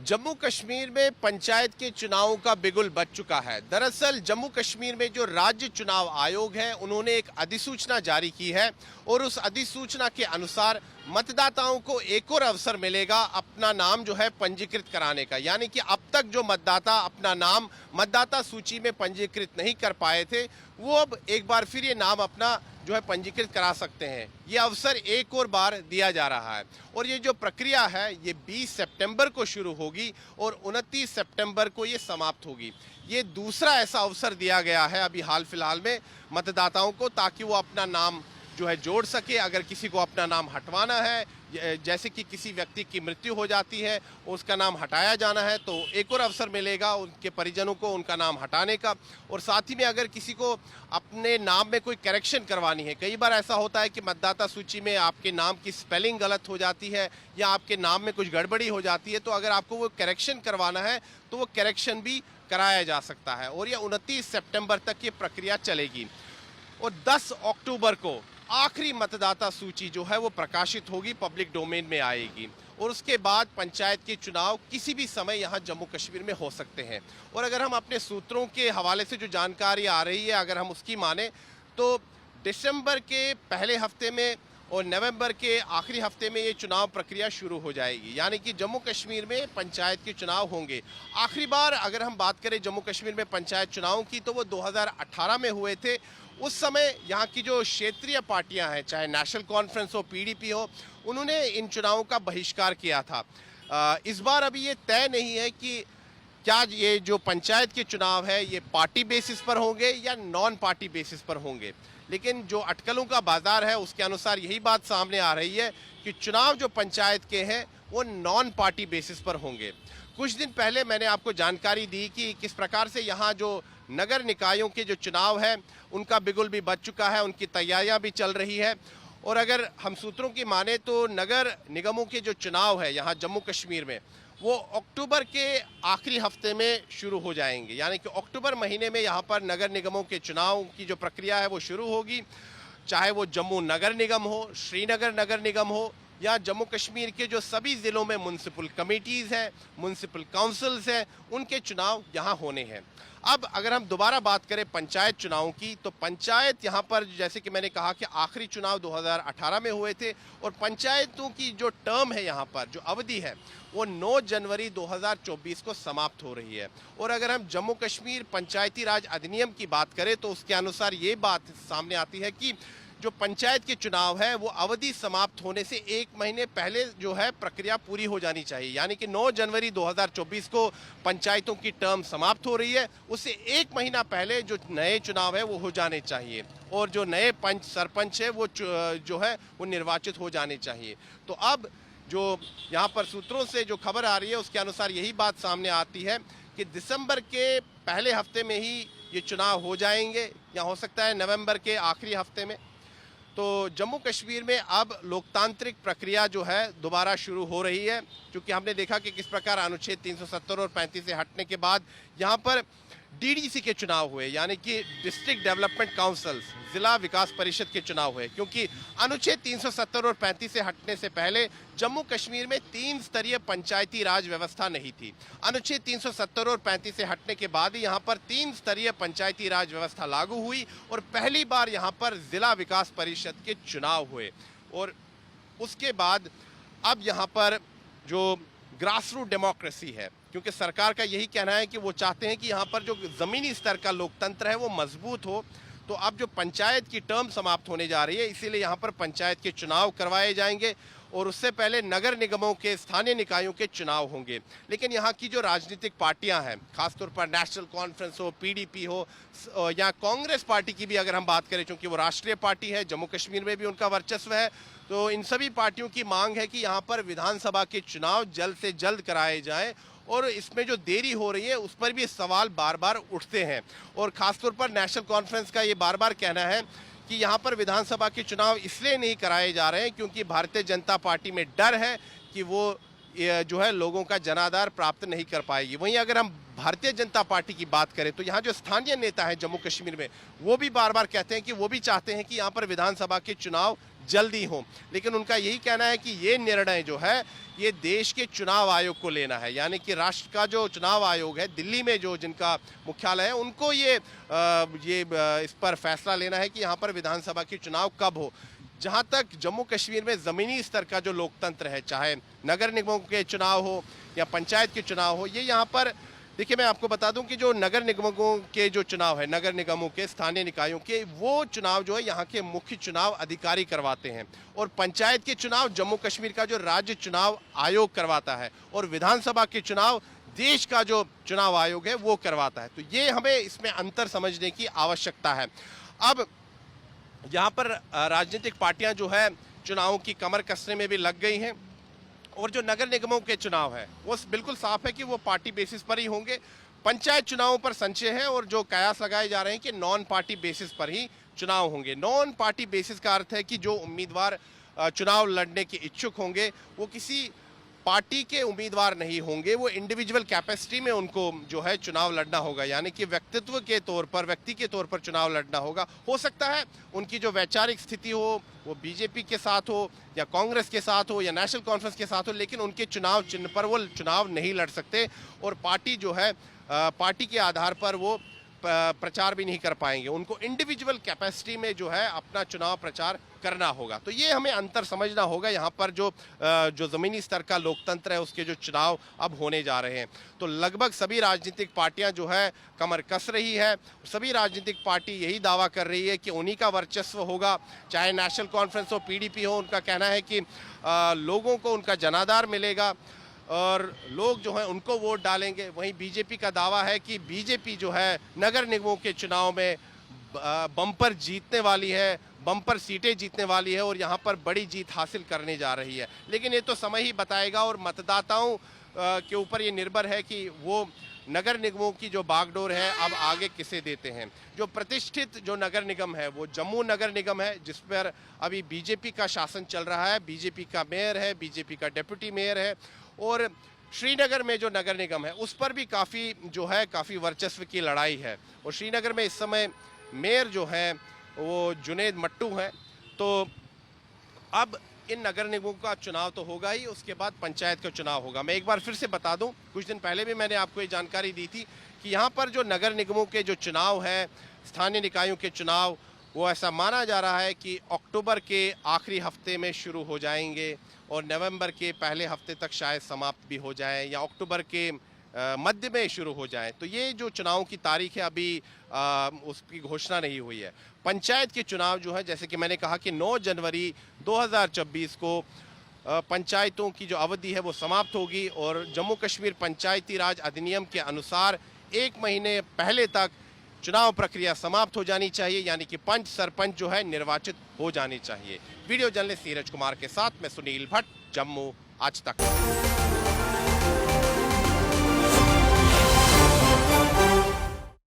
जम्मू कश्मीर में पंचायत के चुनावों का बिगुल बज चुका है। दरअसल जम्मू कश्मीर में जो राज्य चुनाव आयोग है उन्होंने एक अधिसूचना जारी की है और उस अधिसूचना के अनुसार मतदाताओं को एक और अवसर मिलेगा अपना नाम जो है पंजीकृत कराने का। यानी कि अब तक जो मतदाता अपना नाम मतदाता सूची में पंजीकृत नहीं कर पाए थे वो अब एक बार फिर ये नाम अपना जो है पंजीकृत करा सकते हैं। ये अवसर एक और बार दिया जा रहा है और ये जो प्रक्रिया है ये 20 सितंबर को शुरू होगी और 29 सितंबर को ये समाप्त होगी। ये दूसरा ऐसा अवसर दिया गया है अभी हाल फिलहाल में मतदाताओं को, ताकि वो अपना नाम जो है जोड़ सके। अगर किसी को अपना नाम हटवाना है, जैसे कि किसी व्यक्ति की मृत्यु हो जाती है उसका नाम हटाया जाना है, तो एक और अवसर मिलेगा उनके परिजनों को उनका नाम हटाने का। और साथ ही में अगर किसी को अपने नाम में कोई करेक्शन करवानी है, कई बार ऐसा होता है कि मतदाता सूची में आपके नाम की स्पेलिंग गलत हो जाती है या आपके नाम में कुछ गड़बड़ी हो जाती है, तो अगर आपको वो करेक्शन करवाना है तो वो करेक्शन भी कराया जा सकता है। और ये 29 सितंबर तक ये प्रक्रिया चलेगी और 10 अक्टूबर को आखिरी मतदाता सूची जो है वो प्रकाशित होगी, पब्लिक डोमेन में आएगी और उसके बाद पंचायत के चुनाव किसी भी समय यहाँ जम्मू कश्मीर में हो सकते हैं। और अगर हम अपने सूत्रों के हवाले से जो जानकारी आ रही है अगर हम उसकी माने तो दिसंबर के पहले हफ्ते में और नवंबर के आखिरी हफ्ते में ये चुनाव प्रक्रिया शुरू हो जाएगी। यानी कि जम्मू कश्मीर में पंचायत के चुनाव होंगे। आखिरी बार अगर हम बात करें जम्मू कश्मीर में पंचायत चुनाव की तो वो 2018 में हुए थे। उस समय यहाँ की जो क्षेत्रीय पार्टियां हैं, चाहे नेशनल कॉन्फ्रेंस हो, पीडीपी हो, उन्होंने इन चुनावों का बहिष्कार किया था। इस बार अभी ये तय नहीं है कि क्या ये जो पंचायत के चुनाव है ये पार्टी बेसिस पर होंगे या नॉन पार्टी बेसिस पर होंगे, लेकिन जो अटकलों का बाजार है उसके अनुसार यही बात सामने आ रही है कि चुनाव जो पंचायत के हैं वो नॉन पार्टी बेसिस पर होंगे। कुछ दिन पहले मैंने आपको जानकारी दी कि किस प्रकार से यहाँ जो नगर निकायों के जो चुनाव है उनका बिगुल भी बज चुका है, उनकी तैयारियां भी चल रही है। और अगर हम सूत्रों की माने तो नगर निगमों के जो चुनाव है यहाँ जम्मू कश्मीर में वो अक्टूबर के आखिरी हफ्ते में शुरू हो जाएंगे। यानी कि अक्टूबर महीने में यहाँ पर नगर निगमों के चुनाव की जो प्रक्रिया है वो शुरू होगी, चाहे वो जम्मू नगर निगम हो, श्रीनगर नगर निगम हो या जम्मू कश्मीर के जो सभी ज़िलों में म्युनिसिपल कमेटीज़ हैं, म्युनिसिपल काउंसिल्स हैं, उनके चुनाव यहाँ होने हैं। अब अगर हम दोबारा बात करें पंचायत चुनावों की तो पंचायत यहाँ पर जैसे कि मैंने कहा कि आखिरी चुनाव 2018 में हुए थे और पंचायतों की जो टर्म है यहाँ पर जो अवधि है वो 9 जनवरी 2024 को समाप्त हो रही है। और अगर हम जम्मू कश्मीर पंचायती राज अधिनियम की बात करें तो उसके अनुसार ये बात सामने आती है कि जो पंचायत के चुनाव है वो अवधि समाप्त होने से 1 महीने पहले जो है प्रक्रिया पूरी हो जानी चाहिए। यानी कि 9 जनवरी 2024 को पंचायतों की टर्म समाप्त हो रही है, उससे 1 महीना पहले जो नए चुनाव है वो हो जाने चाहिए और जो नए पंच सरपंच है वो जो है वो निर्वाचित हो जाने चाहिए। तो अब जो यहाँ पर सूत्रों से जो खबर आ रही है उसके अनुसार यही बात सामने आती है कि दिसंबर के पहले हफ्ते में ही ये चुनाव हो जाएंगे या हो सकता है नवंबर के आखिरी हफ्ते में। तो जम्मू कश्मीर में अब लोकतांत्रिक प्रक्रिया जो है दोबारा शुरू हो रही है, क्योंकि हमने देखा कि किस प्रकार अनुच्छेद 370 और 35 से हटने के बाद यहाँ पर डीडीसी के चुनाव हुए, यानी कि डिस्ट्रिक्ट डेवलपमेंट काउंसिल्स, जिला विकास परिषद के चुनाव हुए। क्योंकि अनुच्छेद 370 और 35 से हटने से पहले जम्मू कश्मीर में 3 स्तरीय पंचायती राज व्यवस्था नहीं थी। अनुच्छेद 370 और 35 से हटने के बाद ही यहाँ पर 3 स्तरीय पंचायती राज व्यवस्था लागू हुई और पहली बार यहाँ पर जिला विकास परिषद के चुनाव हुए। और उसके बाद अब यहाँ पर जो ग्रास रूट डेमोक्रेसी है, क्योंकि सरकार का यही कहना है कि वो चाहते हैं कि यहाँ पर जो ज़मीनी स्तर का लोकतंत्र है वो मजबूत हो, तो अब जो पंचायत की टर्म समाप्त होने जा रही है इसीलिए यहाँ पर पंचायत के चुनाव करवाए जाएंगे और उससे पहले नगर निगमों के स्थानीय निकायों के चुनाव होंगे। लेकिन यहाँ की जो राजनीतिक पार्टियां हैं, खासतौर पर नेशनल कॉन्फ्रेंस हो, पीडीपी हो या कांग्रेस पार्टी की भी अगर हम बात करें, क्योंकि वो राष्ट्रीय पार्टी है, जम्मू कश्मीर में भी उनका वर्चस्व है, तो इन सभी पार्टियों की मांग है कि यहाँ पर विधानसभा के चुनाव जल्द से जल्द कराए जाएँ। और इसमें जो देरी हो रही है उस पर भी सवाल बार बार उठते हैं और ख़ासतौर पर नेशनल कॉन्फ्रेंस का ये बार बार कहना है कि यहाँ पर विधानसभा के चुनाव इसलिए नहीं कराए जा रहे हैं क्योंकि भारतीय जनता पार्टी में डर है कि वो जो है लोगों का जनाधार प्राप्त नहीं कर पाएगी। वहीं अगर हम भारतीय जनता पार्टी की बात करें तो यहाँ जो स्थानीय नेता हैं जम्मू कश्मीर में वो भी बार बार कहते हैं कि वो भी चाहते हैं कि यहाँ पर विधानसभा के चुनाव जल्दी हों। लेकिन उनका यही कहना है कि ये निर्णय जो है ये देश के चुनाव आयोग को लेना है, यानी कि राष्ट्र का जो चुनाव आयोग है दिल्ली में जो जिनका मुख्यालय है उनको ये इस पर फैसला लेना है कि यहाँ पर विधानसभा के चुनाव कब हो। जहाँ तक जम्मू कश्मीर में ज़मीनी स्तर का जो लोकतंत्र है, चाहे नगर निगमों के चुनाव हो या पंचायत के चुनाव हो, ये यहाँ पर देखिए मैं आपको बता दूं कि जो नगर निगमों के जो चुनाव है, नगर निगमों के स्थानीय निकायों के, वो चुनाव जो है यहाँ के मुख्य चुनाव अधिकारी करवाते हैं और पंचायत के चुनाव जम्मू कश्मीर का जो राज्य चुनाव आयोग करवाता है और विधानसभा के चुनाव देश का जो चुनाव आयोग है वो करवाता है। तो ये हमें इसमें अंतर समझने की आवश्यकता है। अब यहाँ पर राजनीतिक पार्टियां जो है चुनावों की कमर कसने में भी लग गई हैं और जो नगर निगमों के चुनाव है वो बिल्कुल साफ है कि वो पार्टी बेसिस पर ही होंगे। पंचायत चुनावों पर संशय है और जो कयास लगाए जा रहे हैं कि नॉन पार्टी बेसिस पर ही चुनाव होंगे। नॉन पार्टी बेसिस का अर्थ है कि जो उम्मीदवार चुनाव लड़ने के इच्छुक होंगे वो किसी पार्टी के उम्मीदवार नहीं होंगे, वो इंडिविजुअल कैपेसिटी में उनको जो है चुनाव लड़ना होगा, यानी कि व्यक्तित्व के तौर पर, व्यक्ति के तौर पर चुनाव लड़ना होगा। हो सकता है उनकी जो वैचारिक स्थिति हो वो बीजेपी के साथ हो या कांग्रेस के साथ हो या नेशनल कॉन्फ्रेंस के साथ हो, लेकिन उनके चुनाव चिन्ह पर वो चुनाव नहीं लड़ सकते और पार्टी जो है पार्टी के आधार पर वो प्रचार भी नहीं कर पाएंगे। उनको इंडिविजुअल कैपेसिटी में जो है अपना चुनाव प्रचार करना होगा। तो ये हमें अंतर समझना होगा। यहाँ पर जो ज़मीनी स्तर का लोकतंत्र है उसके जो चुनाव अब होने जा रहे हैं, तो लगभग सभी राजनीतिक पार्टियां जो है कमर कस रही है। सभी राजनीतिक पार्टी यही दावा कर रही है कि उन्हीं का वर्चस्व होगा, चाहे नेशनल कॉन्फ्रेंस हो, पीडीपी हो। उनका कहना है कि लोगों को उनका जनाधार मिलेगा और लोग जो है उनको वोट डालेंगे। वहीं बीजेपी का दावा है कि बीजेपी जो है नगर निगमों के चुनाव में बम्पर जीतने वाली है, बम्पर सीटें जीतने वाली है और यहाँ पर बड़ी जीत हासिल करने जा रही है। लेकिन ये तो समय ही बताएगा और मतदाताओं के ऊपर ये निर्भर है कि वो नगर निगमों की जो बागडोर है अब आगे किसे देते हैं। जो प्रतिष्ठित जो नगर निगम है वो जम्मू नगर निगम है, जिस पर अभी बीजेपी का शासन चल रहा है, बीजेपी का मेयर है, बीजेपी का डिप्टी मेयर है। और श्रीनगर में जो नगर निगम है उस पर भी काफ़ी वर्चस्व की लड़ाई है और श्रीनगर में इस समय मेयर जो है वो जुनेद मट्टू हैं। तो अब इन नगर निगमों का चुनाव तो होगा ही, उसके बाद पंचायत का चुनाव होगा। मैं एक बार फिर से बता दूं, कुछ दिन पहले भी मैंने आपको ये जानकारी दी थी कि यहाँ पर जो नगर निगमों के जो चुनाव है, स्थानीय निकायों के चुनाव, वो ऐसा माना जा रहा है कि अक्टूबर के आखिरी हफ्ते में शुरू हो जाएंगे और नवंबर के पहले हफ्ते तक शायद समाप्त भी हो जाए या अक्टूबर के मध्य में शुरू हो जाए। तो ये जो चुनाव की तारीख है अभी उसकी घोषणा नहीं हुई है। पंचायत के चुनाव जो है, जैसे कि मैंने कहा कि 9 जनवरी 2024 को पंचायतों की जो अवधि है वो समाप्त होगी और जम्मू कश्मीर पंचायती राज अधिनियम के अनुसार 1 महीने पहले तक चुनाव प्रक्रिया समाप्त हो जानी चाहिए, यानी कि पंच सरपंच जो है निर्वाचित हो जानी चाहिए। वीडियो जर्नलिस्ट नीरज कुमार के साथ मैं सुनील भट्ट, जम्मू आज तक।